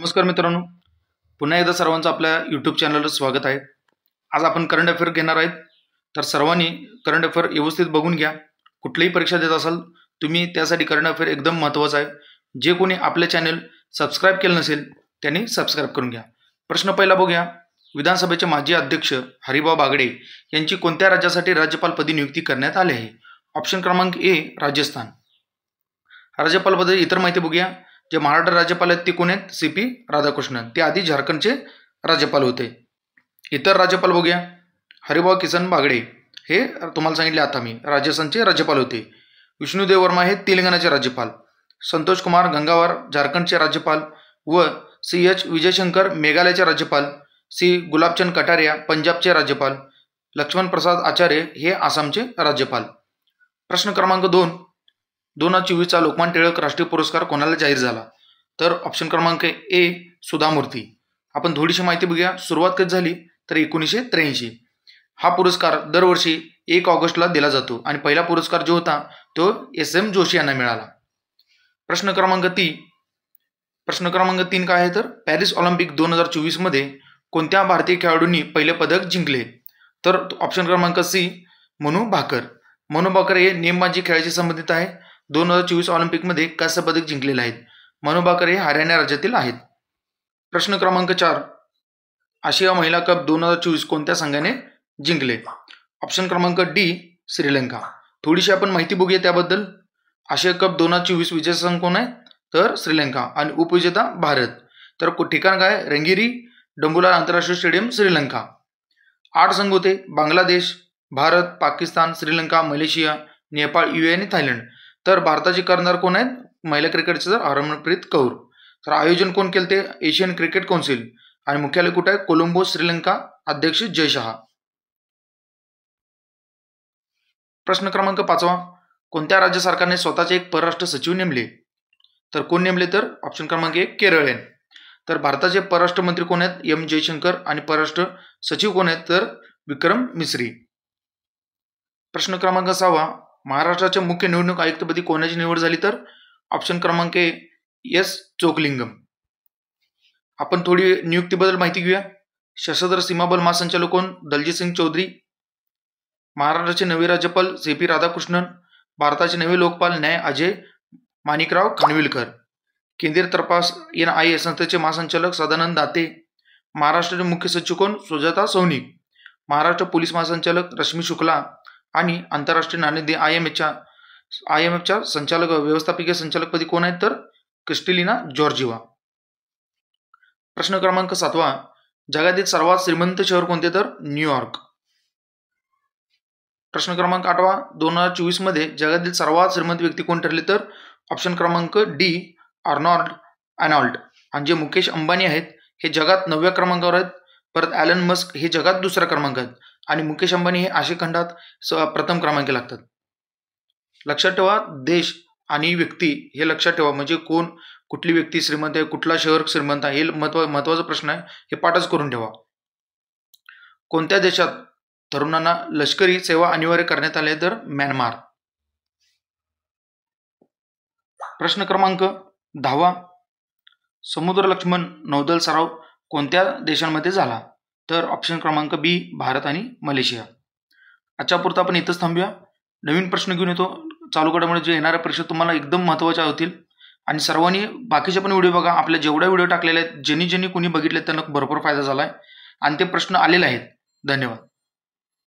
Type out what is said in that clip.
नमस्कार मित्रांनो, पुन्हा एकदा सर्वांचं आपल्या यूट्यूब चॅनलवर स्वागत आहे। आज आपण करंट अफेअर घेणार आहोत, तर सर्वांनी करंट अफेअर व्यवस्थित बघून घ्या। कुठलीही परीक्षा देत असाल तुम्ही त्यासाठी करंट अफेअर एकदम महत्त्वाचं आहे। जे कोणी आपले चॅनल सबस्क्राइब केलं नसेल त्यांनी सबस्क्राइब करून घ्या। प्रश्न पहिला बघूया, विधानसभेचे माजी अध्यक्ष हरिभाऊ बागडे यांची कोणत्या राज्यासाठी राज्यपालपदी नियुक्ती करण्यात आली आहे? ऑप्शन क्रमांक ए राजस्थान। राज्यपालपदी इतर माहिती बघूया। जे महाराष्ट्र राज्यपाल आहेत ते कोण आहेत? सी.पी. राधाकृष्णन। ते आधी झारखंडचे राज्यपाल होते। इतर राज्यपाल बघूया, हरिभाऊ किसन बागडे हे तुम्हाला सांगितले आता मी राजस्थानचे राज्यपाल होते। विष्णुदेव वर्मा हे तेलंगणाचे राज्यपाल, संतोष कुमार गंगावार झारखंडचे राज्यपाल व सी.एच. विजयशंकर मेघालयचे राज्यपाल, सी. गुलाबचंद कटारिया पंजाबचे राज्यपाल, लक्ष्मण प्रसाद आचार्य हे आसामचे राज्यपाल। प्रश्न क्रमांक 2024चा लोकमान्य टिळक राष्ट्रीय पुरस्कार कोणाला जाहीर झाला? तर ऑप्शन क्रमांक ए सुधा मूर्ती। आपण थोडीशी माहिती बघूया। सुरुवात कधी झाली तर 1983। हा पुरस्कार दरवर्षी 1 ऑगस्टला दिला जातो आणि पहिला पुरस्कार जो होता तो एस.एम. जोशी यांना मिळाला। प्रश्न क्रमांक 3 काय आहे तर पॅरिस ऑलिम्पिक 2024 मध्ये कोणत्या भारतीय खेळाडूंनी पहिले पदक जिंकले? तर ऑप्शन क्रमांक सी मनू भाकर। मनू भाकर हे नेमबाजी खेळाशी संबंधित आहे। 2024 ऑलिम्पिकमध्ये कांस्य पदक जिंकलेले आहेत। मनू भाकर हे हरियाणा राज्यातील आहेत। प्रश्न क्रमांक 4, आशिया महिला कप 2024 कोणत्या संघाने जिंकले? ऑप्शन क्रमांक डी श्रीलंका। थोडीशी आपण माहिती बघूया त्याबद्दल। आशिया कप 2024 विजेता संघ कोण आहे तर श्रीलंका आणि उपविजेता भारत। तर ठिकाण काय? रंगिरी डंबुला आंतरराष्ट्रीय स्टेडियम श्रीलंका। 8 संघ होते, बांगलादेश, भारत, पाकिस्तान, श्रीलंका, मलेशिया, नेपाळ, UAE आणि थायलंड। तर भारताचे कर्णधार कोण आहेत? महिला क्रिकेटचे तर हरमनप्रीत कौर। तर आयोजन कोण केले ते? एशियन क्रिकेट कौन्सिल आणि मुख्यालय कुठे आहे? कोलंबो श्रीलंका। अध्यक्ष जय शहा। प्रश्न क्रमांक 5, कोणत्या राज्य सरकारने स्वतःचे एक परराष्ट्र सचिव नेमले? तर कोण नेमले तर ऑप्शन क्रमांक 1 केरळ। तर भारताचे परराष्ट्र मंत्री कोण आहेत? एम जयशंकर आणि परराष्ट्र सचिव कोण आहेत तर विक्रम मिस्री। प्रश्न क्रमांक 6, महाराष्ट्राच्या मुख्य निवडणूक आयुक्तपदी कोणाची निवड झाली? तर ऑप्शन क्रमांक ए एस चोकलिंगम। आपण थोडी नियुक्तीबद्दल माहिती घेऊया। सशस्त्र सीमा बल महासंचालक कोण? दलजीत सिंग चौधरी। महाराष्ट्राचे नवे राज्यपाल सी.पी. राधाकृष्णन। भारताचे नवे लोकपाल न्याय अजय माणिकराव खानविलकर। केंद्रीय तपास NIA संस्थेचे महासंचालक सदानंद दाते। महाराष्ट्राचे मुख्य सचिव कोण? सुजाता सौनिक। महाराष्ट्र पोलीस महासंचालक रश्मी शुक्ला आणि आंतरराष्ट्रीय नाणेनिधी IMFच्या संचालक व्यवस्थापकीय संचालकपदी कोण आहेत तर क्रिस्टलिना जॉर्जिवा। प्रश्न क्रमांक 7, जगातील सर्वात श्रीमंत शहर कोणते तर न्यूयॉर्क। प्रश्न क्रमांक 8, 2024 मध्ये जगातील सर्वात श्रीमंत व्यक्ती कोण ठरले? तर ऑप्शन क्रमांक डी अर्नॉल्ड अनॉल्ट। आणि जे मुकेश अंबानी आहेत हे जगात 9व्या क्रमांकावर आहेत। परत ॲलन मस्क हे जगात 2ऱ्या क्रमांकात आणि मुकेश अंबानी हे आशिया खंडात प्रथम क्रमांकी लागतात। लक्षात ठेवा, देश आणि व्यक्ती हे लक्षात ठेवा, म्हणजे कुठली व्यक्ती श्रीमंत आहे, कुठला शहर श्रीमंत आहे, हे महत्त्वाचा प्रश्न आहे, हे पाठच करून ठेवा। कोणत्या देशात तरुणांना लष्करी सेवा अनिवार्य करण्यात आली तर म्यानमार। प्रश्न क्रमांक 10, समुद्र लक्ष्मण नौदल सराव कोणत्या देशांमध्ये झाला? तर ऑप्शन क्रमांक बी भारत आणि मलेशिया। आजच्या पुरता आपण इथंच थांबूया। नवीन प्रश्न घेऊन येतो चालू घडामोडी जे येणाऱ्या परीक्षेत तुम्हाला एकदम महत्त्वाच्या होतील। आणि सर्वांनी बाकीचे पण व्हिडिओ बघा। आपल्या जेवढ्या व्हिडिओ टाकलेले आहेत ज्यांनी कोणी बघितले त्यांना भरपूर फायदा झाला आहे आणि ते प्रश्न आलेले आहेत। धन्यवाद।